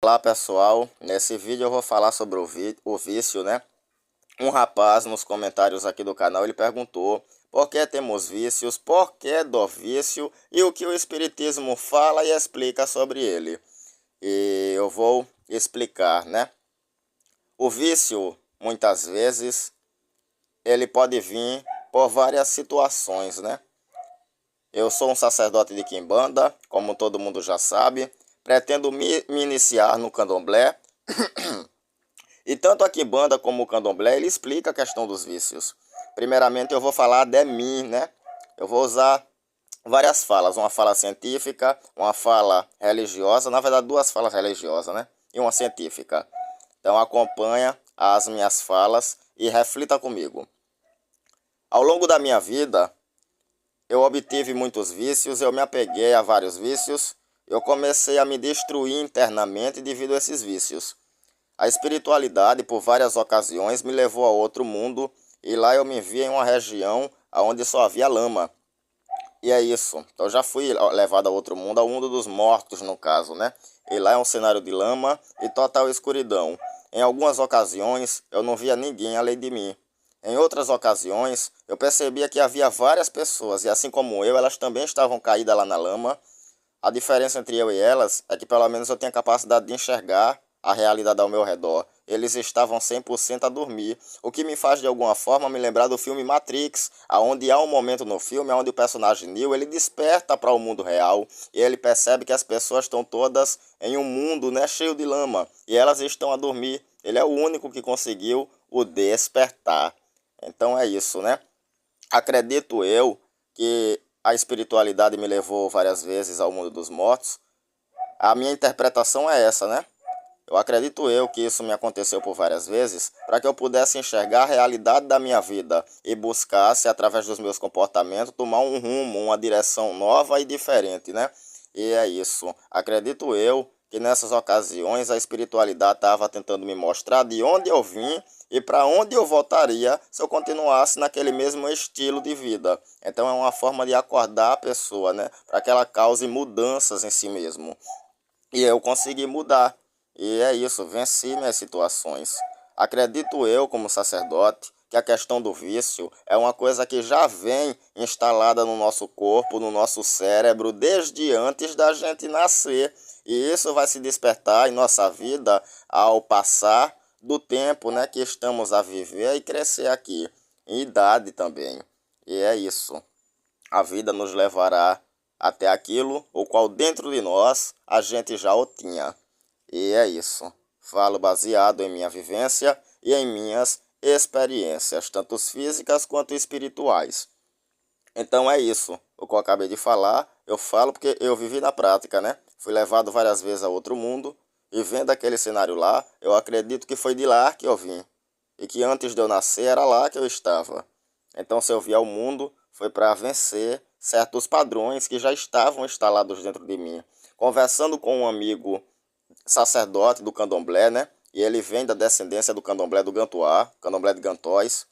Olá pessoal, nesse vídeo eu vou falar sobre o vício, né? Um rapaz nos comentários aqui do canal, ele perguntou por que temos vícios, por que do vício e o que o Espiritismo fala e explica sobre ele. E eu vou explicar, né? O vício, muitas vezes, ele pode vir por várias situações, né? Eu sou um sacerdote de Quimbanda, como todo mundo já sabe, pretendo me iniciar no candomblé. E tanto a Quimbanda como o Candomblé, ele explica a questão dos vícios. Primeiramente eu vou falar de mim, né? Eu vou usar várias falas, uma fala científica, uma fala religiosa, na verdade duas falas religiosas, né? E uma científica. Então acompanha as minhas falas e reflita comigo. Ao longo da minha vida, eu obtive muitos vícios, eu me apeguei a vários vícios, eu comecei a me destruir internamente devido a esses vícios. A espiritualidade, por várias ocasiões, me levou a outro mundo e lá eu me vi em uma região onde só havia lama. E é isso. Eu já fui levado a outro mundo, ao mundo dos mortos, no caso, né? E lá é um cenário de lama e total escuridão. Em algumas ocasiões, eu não via ninguém além de mim. Em outras ocasiões, eu percebia que havia várias pessoas e, assim como eu, elas também estavam caídas lá na lama. A diferença entre eu e elas é que pelo menos eu tinha capacidade de enxergar a realidade ao meu redor. Eles estavam 100% a dormir, o que me faz de alguma forma me lembrar do filme Matrix, aonde há um momento no filme onde o personagem Neo ele desperta para o mundo real e ele percebe que as pessoas estão todas em um mundo, né, cheio de lama e elas estão a dormir. Ele é o único que conseguiu o despertar. Então é isso, né? Acredito eu que a espiritualidade me levou várias vezes ao mundo dos mortos. A minha interpretação é essa, né? Eu acredito eu que isso me aconteceu por várias vezes para que eu pudesse enxergar a realidade da minha vida e buscasse, através dos meus comportamentos, tomar um rumo, uma direção nova e diferente, né? E é isso. Acredito eu que nessas ocasiões a espiritualidade estava tentando me mostrar de onde eu vim e para onde eu voltaria se eu continuasse naquele mesmo estilo de vida. Então é uma forma de acordar a pessoa, né? Para que ela cause mudanças em si mesmo. E eu consegui mudar. E é isso, venci minhas situações. Acredito eu, como sacerdote, que a questão do vício é uma coisa que já vem instalada no nosso corpo, no nosso cérebro, desde antes da gente nascer. E isso vai se despertar em nossa vida ao passar do tempo, né, que estamos a viver e crescer aqui, em idade também. E é isso. A vida nos levará até aquilo o qual dentro de nós a gente já o tinha. E é isso. Falo baseado em minha vivência e em minhas experiências, tanto físicas quanto espirituais. Então é isso. O que eu acabei de falar, eu falo porque eu vivi na prática, né? Fui levado várias vezes a outro mundo e vendo aquele cenário lá, eu acredito que foi de lá que eu vim. E que antes de eu nascer era lá que eu estava. Então se eu vi ao mundo, foi para vencer certos padrões que já estavam instalados dentro de mim. Conversando com um amigo sacerdote do candomblé, né? E ele vem da descendência do candomblé do Gantuá, candomblé de Gantóis.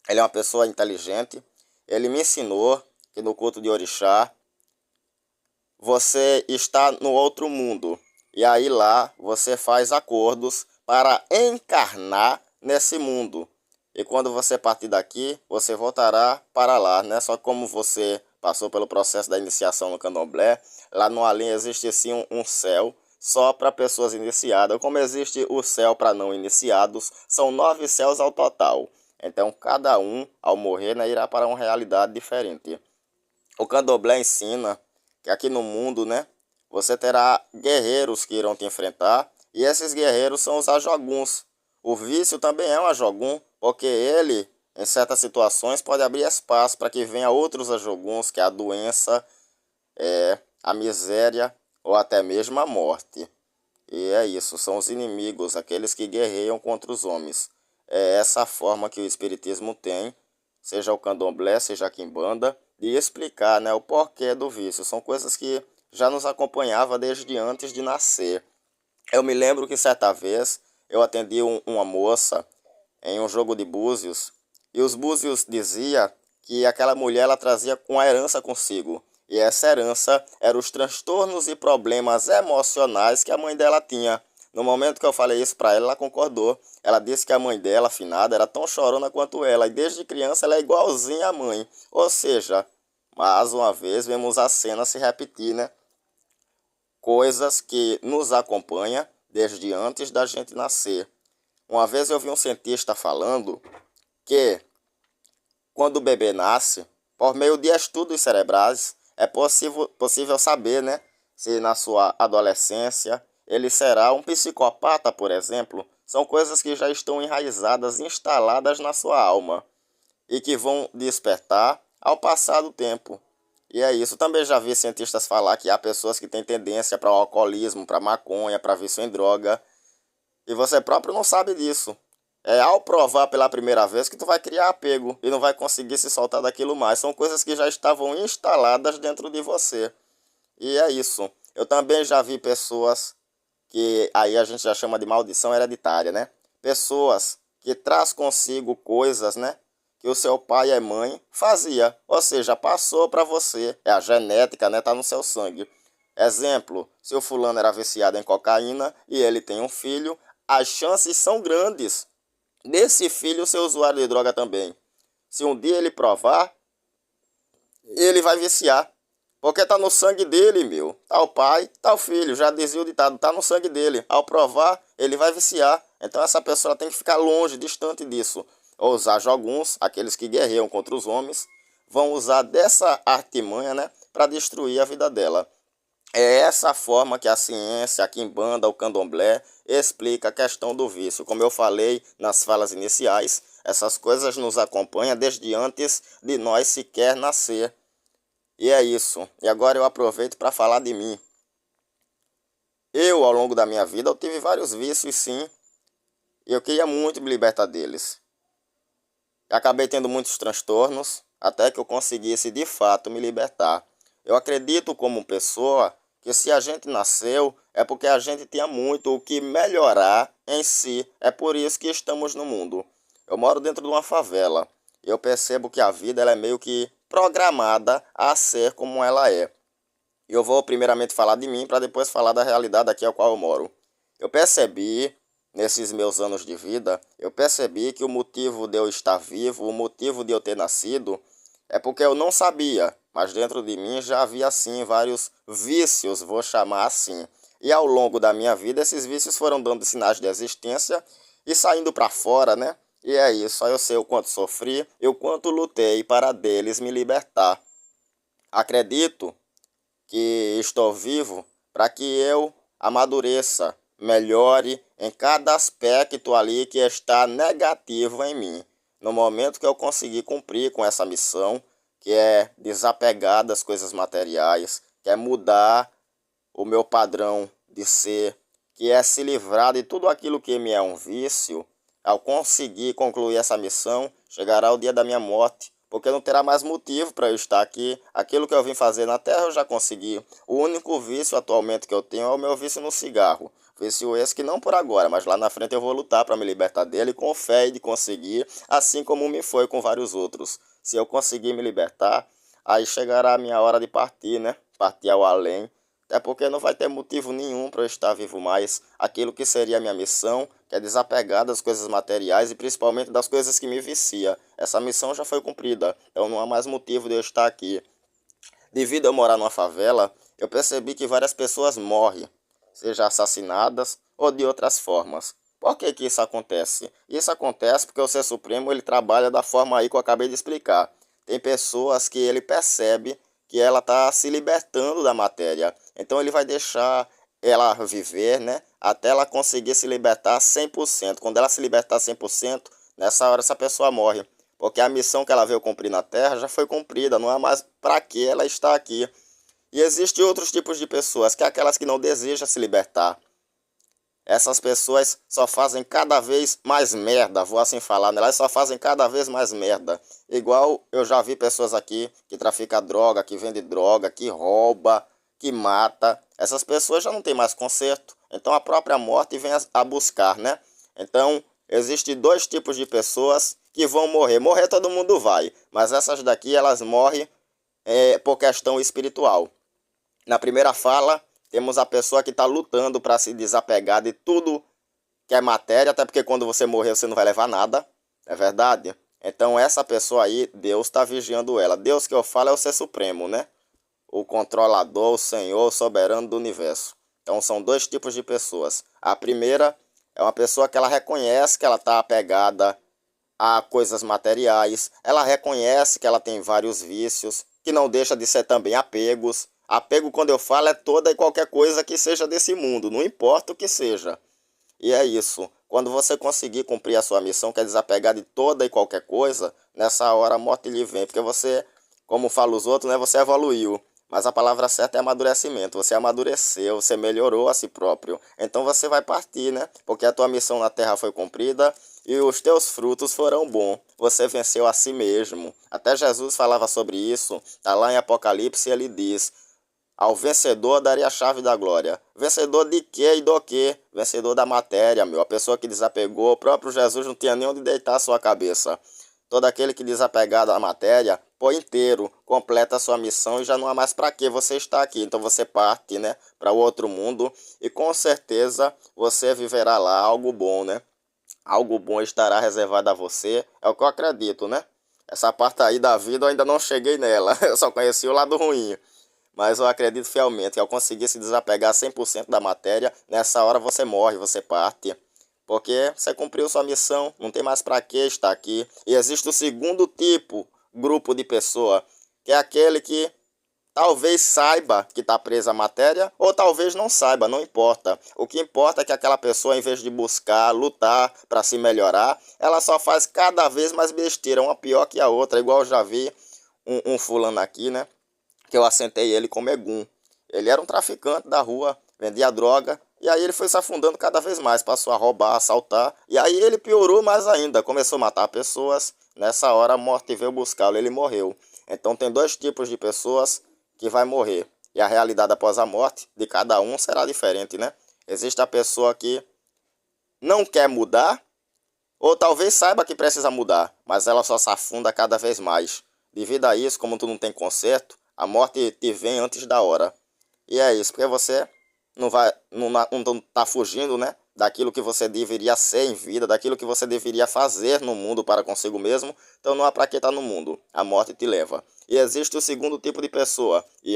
Ele é uma pessoa inteligente. Ele me ensinou que no culto de orixá, você está no outro mundo. E aí lá você faz acordos para encarnar nesse mundo. E quando você partir daqui, você voltará para lá, né? Só como você passou pelo processo da iniciação no candomblé, lá no além existe sim um céu só para pessoas iniciadas. Como existe o céu para não iniciados, são 9 céus ao total. Então cada um, ao morrer, né, irá para uma realidade diferente. O candomblé ensina que aqui no mundo, né, você terá guerreiros que irão te enfrentar, e esses guerreiros são os ajoguns. O vício também é um ajogum, porque ele, em certas situações, pode abrir espaço para que venha outros ajoguns, que é a doença, a miséria ou até mesmo a morte. E é isso, são os inimigos, aqueles que guerreiam contra os homens. É essa a forma que o Espiritismo tem, seja o candomblé, seja a quimbanda, de explicar, né, o porquê do vício. São coisas que já nos acompanhava desde antes de nascer. Eu me lembro que certa vez eu atendi uma moça em um jogo de búzios e os búzios dizia que aquela mulher ela trazia uma herança consigo. E essa herança eram os transtornos e problemas emocionais que a mãe dela tinha. No momento que eu falei isso para ela concordou. Ela disse que a mãe dela, afinada, era tão chorona quanto ela, e desde criança ela é igualzinha à mãe. Ou seja, mais uma vez vemos a cena se repetir, né? Coisas que nos acompanham desde antes da gente nascer. Uma vez eu vi um cientista falando que quando o bebê nasce, por meio de estudos cerebrais, é possível saber, né, se na sua adolescência ele será um psicopata, por exemplo. São coisas que já estão enraizadas, instaladas na sua alma e que vão despertar ao passar do tempo. E é isso. Também já vi cientistas falar que há pessoas que têm tendência para o alcoolismo, para maconha, para vício em droga. E você próprio não sabe disso. É ao provar pela primeira vez que tu vai criar apego e não vai conseguir se soltar daquilo mais. São coisas que já estavam instaladas dentro de você. E é isso. Eu também já vi pessoas que aí a gente já chama de maldição hereditária, né? Pessoas que traz consigo coisas, né, que o seu pai e mãe fazia, ou seja, passou para você. É a genética, né, tá no seu sangue. Exemplo, se o fulano era viciado em cocaína e ele tem um filho, as chances são grandes desse filho ser usuário de droga também. Se um dia ele provar, ele vai viciar. Porque tá no sangue dele, meu. Tá o pai, tá o filho. Já dizia o ditado, tá no sangue dele. Ao provar, ele vai viciar. Então essa pessoa tem que ficar longe, distante disso. Ou usar alguns, aqueles que guerreiam contra os homens, vão usar dessa artimanha, né, para destruir a vida dela. É essa forma que a ciência, a quimbanda, o candomblé, explica a questão do vício. Como eu falei nas falas iniciais, essas coisas nos acompanham desde antes de nós sequer nascer. E é isso. E agora eu aproveito para falar de mim. Eu, ao longo da minha vida, eu tive vários vícios, sim. E eu queria muito me libertar deles. Eu acabei tendo muitos transtornos, até que eu conseguisse, de fato, me libertar. Eu acredito, como pessoa, que se a gente nasceu, é porque a gente tinha muito o que melhorar em si. É por isso que estamos no mundo. Eu moro dentro de uma favela. Eu percebo que a vida ela é meio que programada a ser como ela é. Eu vou primeiramente falar de mim para depois falar da realidade aqui ao qual eu moro. Eu percebi, nesses meus anos de vida, eu percebi que o motivo de eu estar vivo, o motivo de eu ter nascido, é porque eu não sabia, mas dentro de mim já havia sim vários vícios, vou chamar assim. E ao longo da minha vida, esses vícios foram dando sinais de existência e saindo para fora, né? E é isso, só eu sei o quanto sofri e o quanto lutei para deles me libertar. Acredito que estou vivo para que eu amadureça, melhore em cada aspecto ali que está negativo em mim. No momento que eu conseguir cumprir com essa missão, que é desapegar das coisas materiais, que é mudar o meu padrão de ser, que é se livrar de tudo aquilo que me é um vício, ao conseguir concluir essa missão, chegará o dia da minha morte, porque não terá mais motivo para eu estar aqui. Aquilo que eu vim fazer na Terra eu já consegui. O único vício atualmente que eu tenho é o meu vício no cigarro. Vício esse que não por agora, mas lá na frente eu vou lutar para me libertar dele com fé de conseguir, assim como me foi com vários outros. Se eu conseguir me libertar, aí chegará a minha hora de partir, né? Partir ao além. Até porque não vai ter motivo nenhum para eu estar vivo mais. Aquilo que seria a minha missão, que é desapegar das coisas materiais e principalmente das coisas que me vicia. Essa missão já foi cumprida, então não há mais motivo de eu estar aqui. Devido a eu morar numa favela, eu percebi que várias pessoas morrem, seja assassinadas ou de outras formas. Por que que isso acontece? Isso acontece porque o Ser Supremo ele trabalha da forma aí que eu acabei de explicar. Tem pessoas que ele percebe que ela está se libertando da matéria. Então ele vai deixar ela viver, né? Até ela conseguir se libertar 100%. Quando ela se libertar 100%, nessa hora essa pessoa morre. Porque a missão que ela veio cumprir na Terra já foi cumprida. Não é mais para que ela está aqui. E existem outros tipos de pessoas, que é aquelas que não desejam se libertar. Essas pessoas só fazem cada vez mais merda, vou assim falar, né? Elas só fazem cada vez mais merda. Igual eu já vi pessoas aqui que traficam droga, que vendem droga, que rouba, que mata. Essas pessoas já não têm mais conserto. Então a própria morte vem a buscar, né? Então existem dois tipos de pessoas que vão morrer. Morrer todo mundo vai, mas essas daqui elas morrem por questão espiritual. Na primeira fala, Temos a pessoa que está lutando para se desapegar de tudo que é matéria, até porque quando você morrer você não vai levar nada, é verdade? Então essa pessoa aí, Deus está vigiando ela. Deus que eu falo é o Ser Supremo, né? O controlador, o Senhor, o soberano do universo. Então são dois tipos de pessoas. A primeira é uma pessoa que ela reconhece que ela está apegada a coisas materiais, ela reconhece que ela tem vários vícios, que não deixa de ser também apegos. Apego, quando eu falo, é toda e qualquer coisa que seja desse mundo, não importa o que seja. E é isso. Quando você conseguir cumprir a sua missão, que é desapegar de toda e qualquer coisa, nessa hora a morte lhe vem. Porque você, como falam os outros, né, você evoluiu. Mas a palavra certa é amadurecimento. Você amadureceu, você melhorou a si próprio. Então você vai partir, né? Porque a tua missão na terra foi cumprida e os teus frutos foram bons. Você venceu a si mesmo. Até Jesus falava sobre isso. Está lá em Apocalipse e ele diz: ao vencedor darei a chave da glória. Vencedor de quê e do quê? Vencedor da matéria, meu. A pessoa que desapegou, o próprio Jesus não tinha nem onde deitar a sua cabeça. Todo aquele que desapegar da matéria, por inteiro, completa a sua missão e já não há mais para que você está aqui. Então você parte, né, para o outro mundo e com certeza você viverá lá algo bom, né? Algo bom estará reservado a você. É o que eu acredito, né? Essa parte aí da vida eu ainda não cheguei nela. Eu só conheci o lado ruim. Mas eu acredito fielmente que ao conseguir se desapegar 100% da matéria, nessa hora você morre, você parte. Porque você cumpriu sua missão, não tem mais para que estar aqui. E existe o segundo tipo, grupo de pessoa, que é aquele que talvez saiba que está presa à matéria, ou talvez não saiba, não importa. O que importa é que aquela pessoa, em vez de buscar, lutar para se melhorar, ela só faz cada vez mais besteira, uma pior que a outra. Igual eu já vi um fulano aqui, né? Que eu assentei ele como Egum. Ele era um traficante da rua, vendia droga, e aí ele foi se afundando cada vez mais, passou a roubar, assaltar, e aí ele piorou mais ainda, começou a matar pessoas. Nessa hora a morte veio buscá-lo, ele morreu. Então tem dois tipos de pessoas que vai morrer, e a realidade após a morte de cada um será diferente, né? Existe a pessoa que não quer mudar, ou talvez saiba que precisa mudar, mas ela só se afunda cada vez mais. Devido a isso, como tu não tem conserto, a morte te vem antes da hora. E é isso, porque você não tá fugindo, né? Daquilo que você deveria ser em vida, daquilo que você deveria fazer no mundo para consigo mesmo. Então não há para que estar no mundo. A morte te leva. E existe o segundo tipo de pessoa. E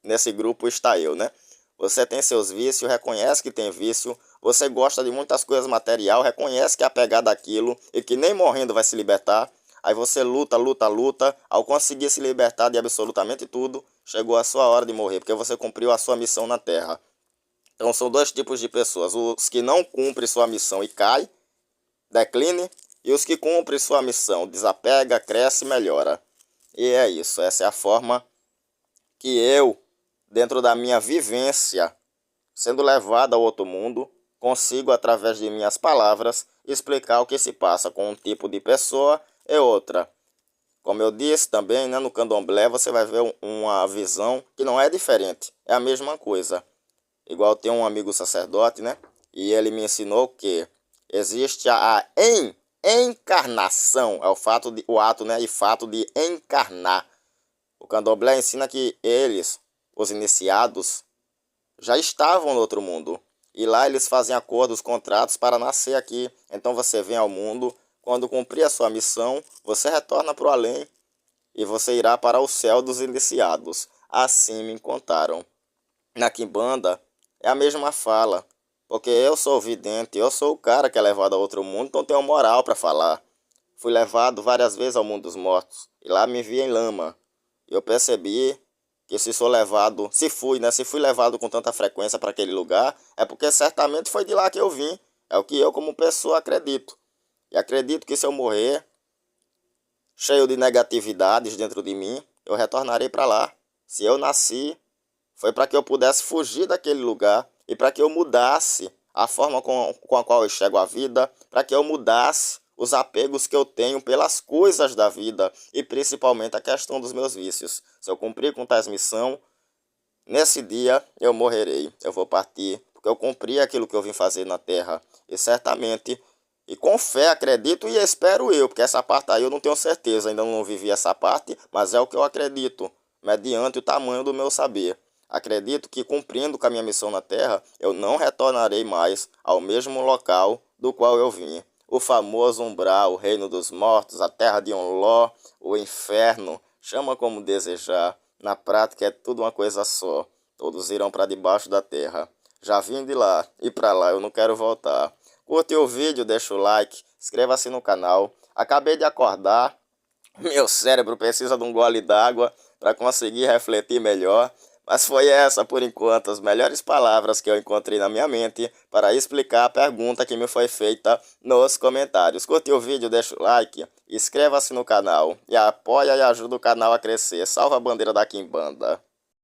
nesse grupo está eu, né? Você tem seus vícios, reconhece que tem vício. Você gosta de muitas coisas material, reconhece que é apegado àquilo e que nem morrendo vai se libertar. Aí você luta, luta, luta. Ao conseguir se libertar de absolutamente tudo, chegou a sua hora de morrer, porque você cumpriu a sua missão na Terra. Então são dois tipos de pessoas: os que não cumprem sua missão e cai, decline, e os que cumprem sua missão, desapega, cresce e melhora. E é isso, essa é a forma que eu, dentro da minha vivência, sendo levado ao outro mundo, consigo, através de minhas palavras, explicar o que se passa com um tipo de pessoa e outra. Como eu disse também, né, no candomblé você vai ver uma visão que não é diferente, é a mesma coisa. Igual tem um amigo sacerdote, né? E ele me ensinou que existe a encarnação, é o ato, né? E fato de encarnar. O candomblé ensina que eles, os iniciados, já estavam no outro mundo. E lá eles fazem acordos, contratos para nascer aqui. Então você vem ao mundo, quando cumprir a sua missão, você retorna para o além e você irá para o céu dos iniciados. Assim me contaram. Na Quimbanda é a mesma fala, porque eu sou vidente, eu sou o cara que é levado a outro mundo, então tenho moral para falar. Fui levado várias vezes ao mundo dos mortos, e lá me vi em lama. E eu percebi que se sou levado, se fui, né, se fui levado com tanta frequência para aquele lugar, é porque certamente foi de lá que eu vim. É o que eu como pessoa acredito. E acredito que se eu morrer, cheio de negatividades dentro de mim, eu retornarei para lá. Se eu nasci, foi para que eu pudesse fugir daquele lugar e para que eu mudasse a forma com a qual eu enxergo a vida, para que eu mudasse os apegos que eu tenho pelas coisas da vida e principalmente a questão dos meus vícios. Se eu cumprir com tais missão, nesse dia eu morrerei, eu vou partir, porque eu cumpri aquilo que eu vim fazer na terra e certamente, e com fé acredito e espero eu, porque essa parte aí eu não tenho certeza, ainda não vivi essa parte, mas é o que eu acredito, mediante o tamanho do meu saber. Acredito que, cumprindo com a minha missão na Terra, eu não retornarei mais ao mesmo local do qual eu vim. O famoso umbral, o reino dos mortos, a terra de Onló, o inferno, chama como desejar. Na prática é tudo uma coisa só. Todos irão para debaixo da terra. Já vim de lá e para lá eu não quero voltar. Curte o vídeo, deixa o like, inscreva-se no canal. Acabei de acordar, meu cérebro precisa de um gole d'água para conseguir refletir melhor. Mas foi essa, por enquanto, as melhores palavras que eu encontrei na minha mente para explicar a pergunta que me foi feita nos comentários. Curte o vídeo, deixa o like, inscreva-se no canal e apoia e ajuda o canal a crescer. Salva a bandeira da Quimbanda.